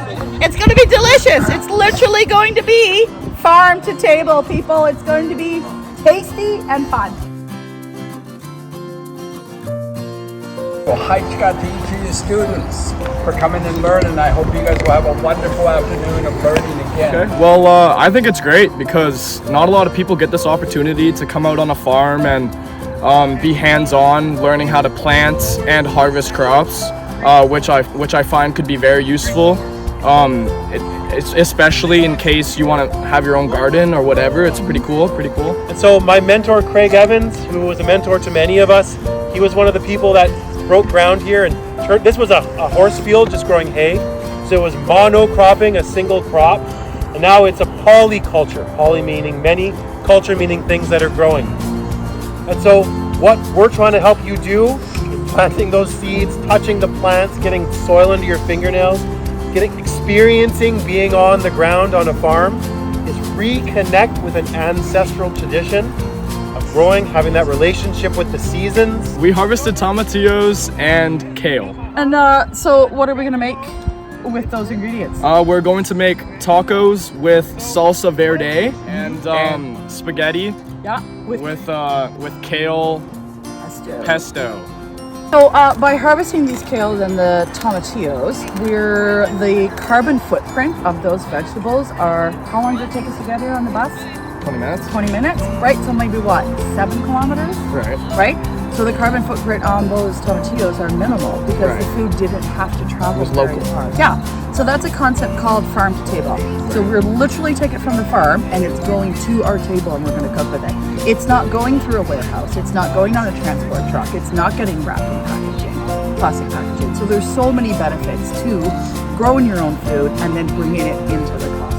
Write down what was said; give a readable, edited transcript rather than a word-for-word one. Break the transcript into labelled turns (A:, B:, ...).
A: It's going to be delicious. It's literally going to be farm to table, people. It's going to be tasty and fun.
B: Well, hi to each of you students for coming and learning. I hope you guys will have a wonderful afternoon of learning again.
C: Okay. Well, I think it's great because not a lot of people get this opportunity to come out on a farm and be hands-on, learning how to plant and harvest crops, which I find could be very useful. It's especially in case you want to have your own garden or whatever. It's pretty cool.
D: And so my mentor, Craig Evans, who was a mentor to many of us, he was one of the people that broke ground here, and this was a horse field just growing hay. So it was monocropping, a single crop, and now it's a polyculture. Poly meaning many, culture meaning things that are growing. And so what we're trying to help you do, planting those seeds, touching the plants, getting soil into your fingernails, experiencing being on the ground on a farm, is reconnect with an ancestral tradition of growing, having that relationship with the seasons.
C: We harvested tomatillos and kale.
A: And so what are we going to make with those ingredients?
C: We're going to make tacos with salsa verde and spaghetti.
A: Yeah,
C: with kale pesto.
A: So by harvesting these kales and the tomatillos, the carbon footprint of those vegetables are, how long did it take us to get here on the bus?
C: 20 minutes.
A: 20 minutes, right? So maybe what, 7 kilometers?
C: Right.
A: So the carbon footprint on those tomatillos are minimal because the food didn't have to travel very far. Yeah, so that's a concept called farm to table. So we're literally taking it from the farm and it's going to our table and we're going to cook with it. It's not going through a warehouse. It's not going on a transport truck. It's not getting wrapped in packaging, plastic packaging. So there's so many benefits to growing your own food and then bringing it into the class.